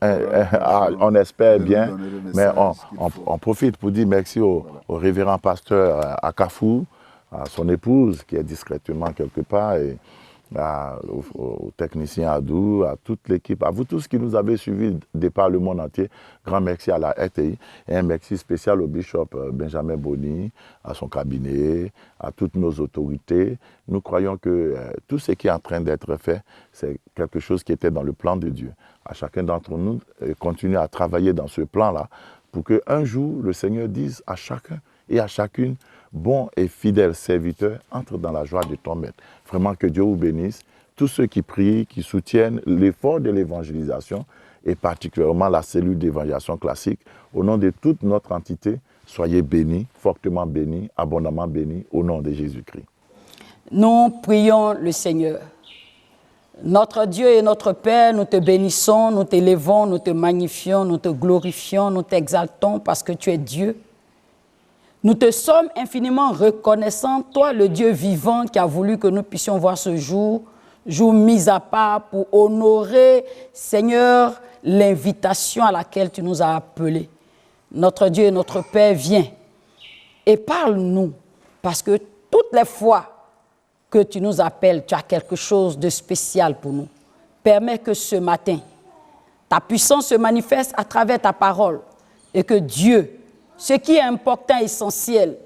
on espère bien, mais on profite pour dire merci au révérend pasteur Akafou, à son épouse qui est discrètement quelque part, et au technicien Adou, à toute l'équipe, à vous tous qui nous avez suivis de par le monde entier. Grand merci à la RTI et un merci spécial au bishop Benjamin Boni, à son cabinet, à toutes nos autorités. Nous croyons que tout ce qui est en train d'être fait, c'est quelque chose qui était dans le plan de Dieu. À chacun d'entre nous, continuer à travailler dans ce plan-là pour qu'un jour, le Seigneur dise à chacun et à chacune: bon et fidèle serviteur, entre dans la joie de ton maître. Vraiment que Dieu vous bénisse. Tous ceux qui prient, qui soutiennent l'effort de l'évangélisation et particulièrement la cellule d'évangélisation classique, au nom de toute notre entité, soyez bénis, fortement bénis, abondamment bénis, au nom de Jésus-Christ. Nous prions le Seigneur. Notre Dieu et notre Père, nous te bénissons, nous t'élevons, nous te magnifions, nous te glorifions, nous t'exaltons parce que tu es Dieu. Nous te sommes infiniment reconnaissants, toi le Dieu vivant qui a voulu que nous puissions voir ce jour, jour mis à part pour honorer, Seigneur, l'invitation à laquelle tu nous as appelés. Notre Dieu et notre Père, viens et parle-nous, parce que toutes les fois que tu nous appelles, tu as quelque chose de spécial pour nous. Permets que ce matin, ta puissance se manifeste à travers ta parole et que Dieu, ce qui est important, essentiel,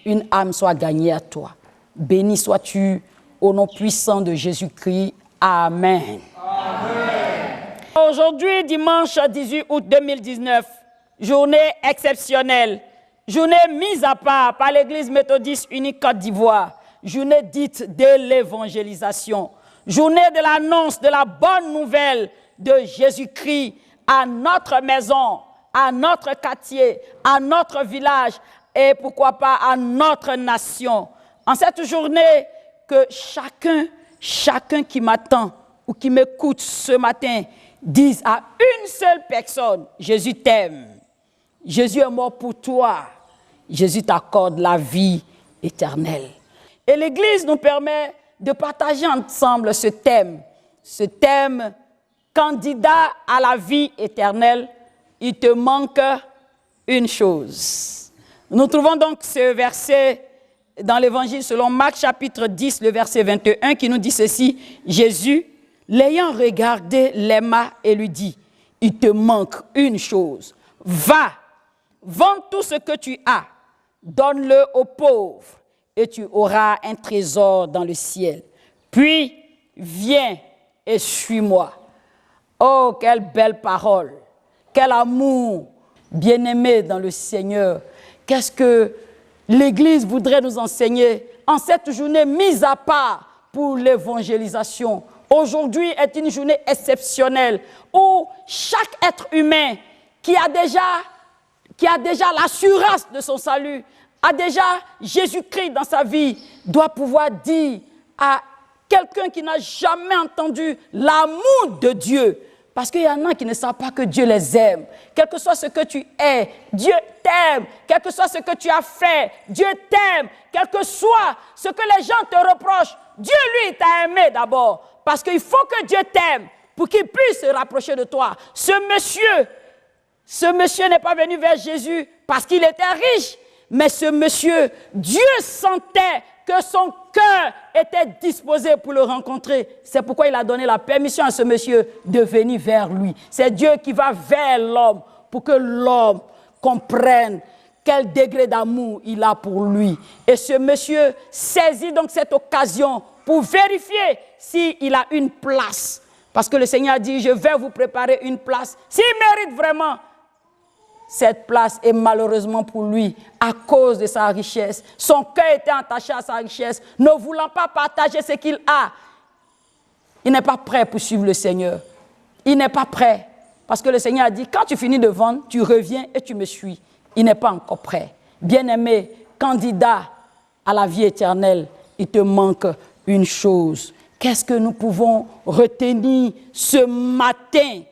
une âme soit gagnée à toi. Béni sois-tu au nom puissant de Jésus-Christ. Amen. Amen. Aujourd'hui, dimanche 18 août 2019, journée exceptionnelle, journée mise à part par l'Église méthodiste unique Côte d'Ivoire, journée dite de l'évangélisation, journée de l'annonce de la bonne nouvelle de Jésus-Christ à notre maison, à notre quartier, à notre village et pourquoi pas à notre nation. En cette journée, que chacun qui m'attend ou qui m'écoute ce matin dise à une seule personne: Jésus t'aime, Jésus est mort pour toi, Jésus t'accorde la vie éternelle. Et l'Église nous permet de partager ensemble ce thème candidat à la vie éternelle. Il te manque une chose. Nous trouvons donc ce verset dans l'Évangile selon Marc chapitre 10, le verset 21, qui nous dit ceci: Jésus, l'ayant regardé, l'aima et lui dit: il te manque une chose. Va, vends tout ce que tu as, donne-le aux pauvres, et tu auras un trésor dans le ciel. Puis, viens et suis-moi. Oh, quelle belle parole! Quel amour, bien-aimé dans le Seigneur. Qu'est-ce que l'Église voudrait nous enseigner en cette journée mise à part pour l'évangélisation? Aujourd'hui est une journée exceptionnelle où chaque être humain qui a déjà l'assurance de son salut, a déjà Jésus-Christ dans sa vie, doit pouvoir dire à quelqu'un qui n'a jamais entendu l'amour de Dieu: Parce qu'il y en a qui ne savent pas que Dieu les aime. Quel que soit ce que tu es, Dieu t'aime. Quel que soit ce que tu as fait, Dieu t'aime. Quel que soit ce que les gens te reprochent, Dieu, lui, t'a aimé d'abord. Parce qu'il faut que Dieu t'aime pour qu'il puisse se rapprocher de toi. Ce monsieur n'est pas venu vers Jésus parce qu'il était riche. Mais ce monsieur, Dieu sentait que son cœur était disposé pour le rencontrer. C'est pourquoi il a donné la permission à ce monsieur de venir vers lui. C'est Dieu qui va vers l'homme pour que l'homme comprenne quel degré d'amour il a pour lui. Et ce monsieur saisit donc cette occasion pour vérifier s'il a une place. Parce que le Seigneur dit, je vais vous préparer une place. S'il mérite vraiment cette place, est malheureusement pour lui, à cause de sa richesse, son cœur était attaché à sa richesse, ne voulant pas partager ce qu'il a. Il n'est pas prêt pour suivre le Seigneur. Il n'est pas prêt. Parce que le Seigneur a dit, quand tu finis de vendre, tu reviens et tu me suis. Il n'est pas encore prêt. Bien-aimé, candidat à la vie éternelle, il te manque une chose. Qu'est-ce que nous pouvons retenir ce matin?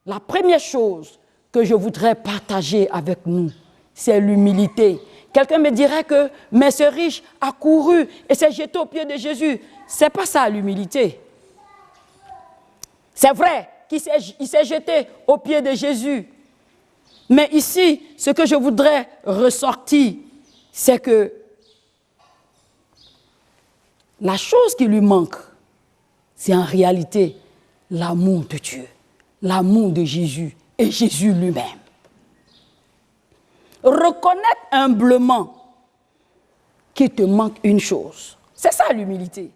La première chose que je voudrais partager avec nous, c'est l'humilité. Quelqu'un me dirait que, mais ce riche a couru et s'est jeté aux pieds de Jésus. C'est pas ça l'humilité. C'est vrai qu'il s'est jeté aux pieds de Jésus. Mais ici, ce que je voudrais ressortir, c'est que la chose qui lui manque, c'est en réalité l'amour de Dieu, l'amour de Jésus et Jésus lui-même. Reconnaître humblement qu'il te manque une chose. C'est ça l'humilité.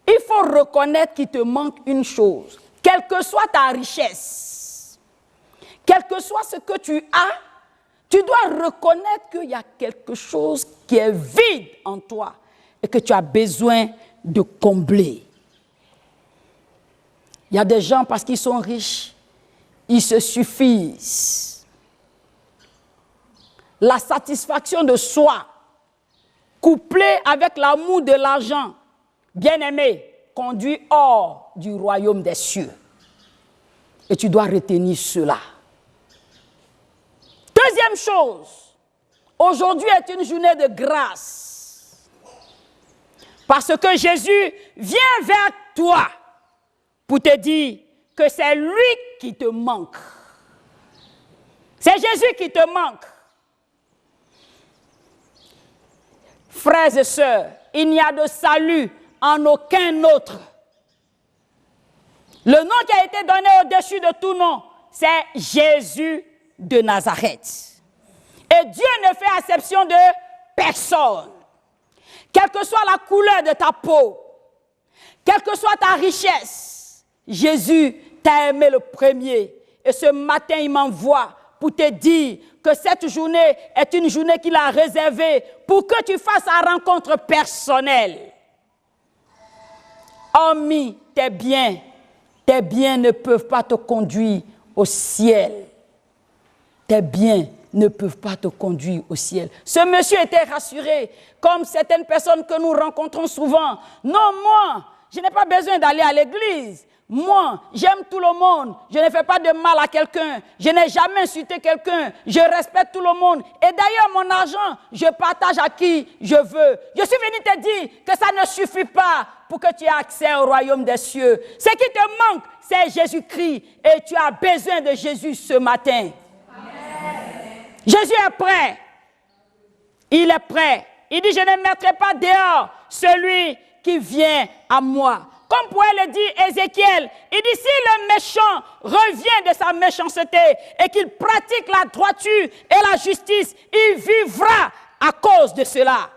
Il faut reconnaître qu'il te manque une chose. Quelle que soit ta richesse, quel que soit ce que tu as, tu dois reconnaître qu'il y a quelque chose qui est vide en toi et que tu as besoin de combler. Il y a des gens, parce qu'ils sont riches, ils se suffisent. La satisfaction de soi, couplée avec l'amour de l'argent, bien-aimé, conduit hors du royaume des cieux. Et tu dois retenir cela. Deuxième chose, aujourd'hui est une journée de grâce. Parce que Jésus vient vers toi pour te dire que c'est lui qui te manque. C'est Jésus qui te manque. Frères et sœurs, il n'y a de salut en aucun autre. Le nom qui a été donné au-dessus de tout nom, c'est Jésus de Nazareth. Et Dieu ne fait exception de personne. Quelle que soit la couleur de ta peau, quelle que soit ta richesse, Jésus t'a aimé le premier. Et ce matin, il m'envoie pour te dire que cette journée est une journée qu'il a réservée pour que tu fasses la rencontre personnelle. Hormis tes biens ne peuvent pas te conduire au ciel. Tes biens ne peuvent pas te conduire au ciel. Ce monsieur était rassuré, comme certaines personnes que nous rencontrons souvent. Non, moi, je n'ai pas besoin d'aller à l'église. Moi, j'aime tout le monde. Je ne fais pas de mal à quelqu'un. Je n'ai jamais insulté quelqu'un. Je respecte tout le monde. Et d'ailleurs, mon argent, je partage à qui je veux. Je suis venu te dire que ça ne suffit pas pour que tu aies accès au royaume des cieux. Ce qui te manque, c'est Jésus-Christ. Et tu as besoin de Jésus ce matin. Amen. Jésus est prêt. Il est prêt. Il dit, je ne mettrai pas dehors celui qui vient à moi. Comme pourrait le dire Ézéchiel, il dit, si le méchant revient de sa méchanceté et qu'il pratique la droiture et la justice, il vivra à cause de cela.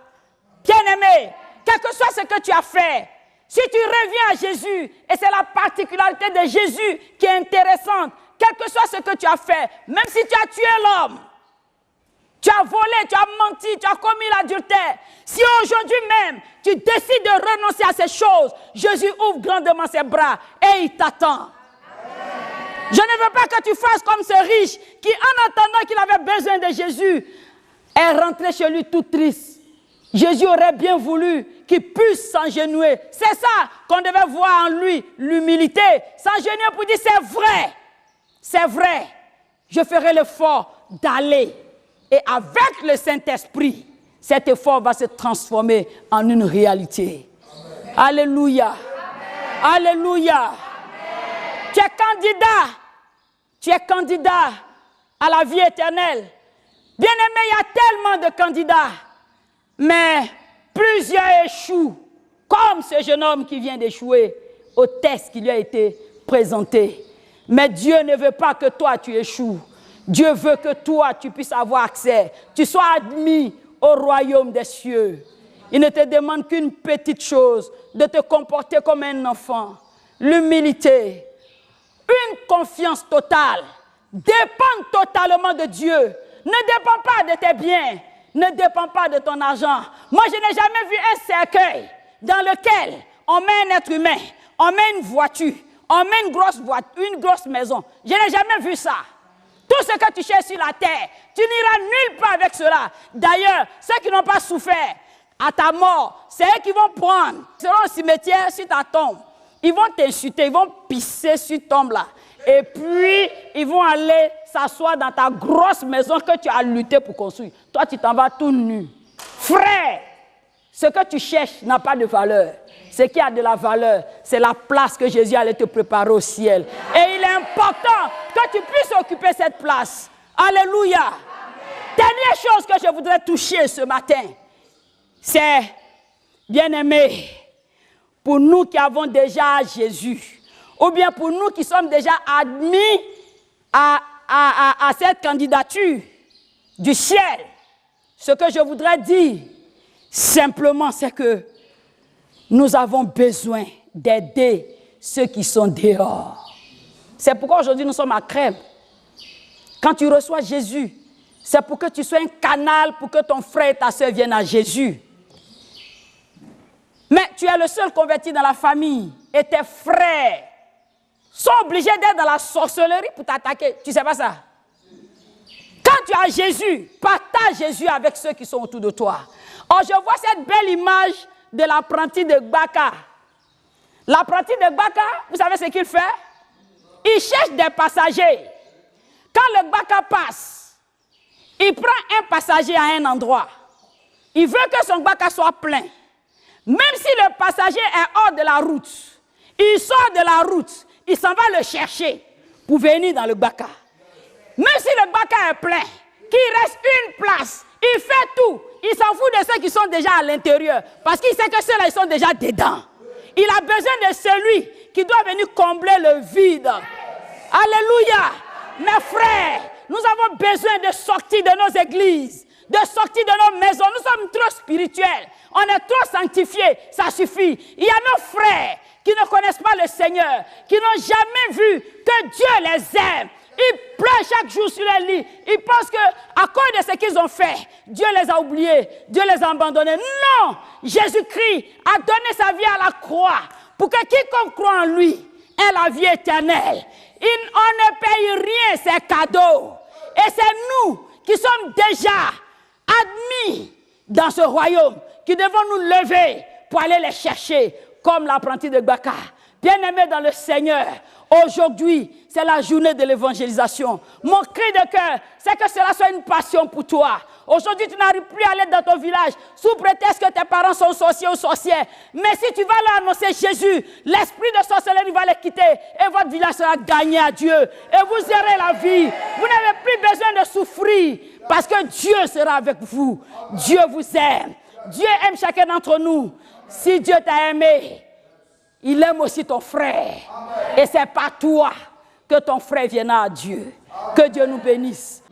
Bien-aimé, quel que soit ce que tu as fait, si tu reviens à Jésus, et c'est la particularité de Jésus qui est intéressante, quel que soit ce que tu as fait, même si tu as tué l'homme, tu as volé, tu as menti, tu as commis l'adultère. Si aujourd'hui même, tu décides de renoncer à ces choses, Jésus ouvre grandement ses bras et il t'attend. Je ne veux pas que tu fasses comme ce riche qui, en attendant qu'il avait besoin de Jésus, est rentré chez lui tout triste. Jésus aurait bien voulu qu'il puisse s'agenouiller. C'est ça qu'on devait voir en lui, l'humilité. S'agenouiller pour dire c'est vrai, je ferai l'effort d'aller. Et avec le Saint-Esprit, cet effort va se transformer en une réalité. Amen. Alléluia. Amen. Alléluia. Amen. Tu es candidat à la vie éternelle. Bien-aimé, il y a tellement de candidats, mais plusieurs échouent, comme ce jeune homme qui vient d'échouer au test qui lui a été présenté. Mais Dieu ne veut pas que toi tu échoues. Dieu veut que toi tu puisses avoir accès, tu sois admis au royaume des cieux. Il ne te demande qu'une petite chose, de te comporter comme un enfant. L'humilité, une confiance totale, dépend totalement de Dieu. Ne dépend pas de tes biens, ne dépend pas de ton argent. Moi, je n'ai jamais vu un cercueil dans lequel on met un être humain, on met une voiture, on met une grosse maison. Je n'ai jamais vu ça. Tout ce que tu cherches sur la terre, tu n'iras nulle part avec cela. D'ailleurs, ceux qui n'ont pas souffert à ta mort, c'est eux qui vont prendre. Ils seront au cimetière sur ta tombe. Ils vont t'insulter, ils vont pisser sur ta tombe là. Et puis, ils vont aller s'asseoir dans ta grosse maison que tu as lutté pour construire. Toi, tu t'en vas tout nu. Frère, ce que tu cherches n'a pas de valeur. Ce qui a de la valeur, c'est la place que Jésus allait te préparer au ciel. Et il est important que tu puisses occuper cette place. Alléluia. Amen. Dernière chose que je voudrais toucher ce matin, c'est, bien-aimés, pour nous qui avons déjà Jésus, ou bien pour nous qui sommes déjà admis à cette candidature du ciel, ce que je voudrais dire simplement, c'est que nous avons besoin d'aider ceux qui sont dehors. C'est pourquoi aujourd'hui nous sommes à Crème. Quand tu reçois Jésus, c'est pour que tu sois un canal pour que ton frère et ta soeur viennent à Jésus. Mais tu es le seul converti dans la famille et tes frères sont obligés d'être dans la sorcellerie pour t'attaquer. Tu ne sais pas ça? Quand tu as Jésus, partage Jésus avec ceux qui sont autour de toi. Oh, je vois cette belle image de l'apprenti de Gbaka. L'apprenti de Gbaka, vous savez ce qu'il fait? Il cherche des passagers. Quand le Gbaka passe, il prend un passager à un endroit. Il veut que son Gbaka soit plein. Même si le passager est hors de la route, il sort de la route, il s'en va le chercher pour venir dans le Gbaka. Même si le Gbaka est plein, qu'il reste une place, il fait tout. Il s'en fout de ceux qui sont déjà à l'intérieur, parce qu'il sait que ceux-là, ils sont déjà dedans. Il a besoin de celui qui doit venir combler le vide. Alléluia. Mes frères, nous avons besoin de sortir de nos églises, de sortir de nos maisons. Nous sommes trop spirituels. On est trop sanctifiés. Ça suffit. Il y a nos frères qui ne connaissent pas le Seigneur, qui n'ont jamais vu que Dieu les aime. Ils pleurent chaque jour sur les lits. Ils pensent qu'à cause de ce qu'ils ont fait, Dieu les a oubliés, Dieu les a abandonnés. Non! Jésus-Christ a donné sa vie à la croix pour que quiconque croit en lui ait la vie éternelle. On ne paye rien, ces cadeaux. Et c'est nous qui sommes déjà admis dans ce royaume qui devons nous lever pour aller les chercher comme l'apprenti de Gbaka. Bien-aimés dans le Seigneur, aujourd'hui, c'est la journée de l'évangélisation. Mon cri de cœur, c'est que cela soit une passion pour toi. Aujourd'hui, tu n'arrives plus à aller dans ton village sous prétexte que tes parents sont sorciers ou sorcières. Mais si tu vas leur annoncer Jésus, l'esprit de sorcellerie va les quitter et votre village sera gagné à Dieu. Et vous aurez la vie. Vous n'avez plus besoin de souffrir parce que Dieu sera avec vous. Dieu vous aime. Dieu aime chacun d'entre nous. Si Dieu t'a aimé, il aime aussi ton frère. Amen. Et c'est pas toi que ton frère viendra à Dieu. Que Dieu nous bénisse.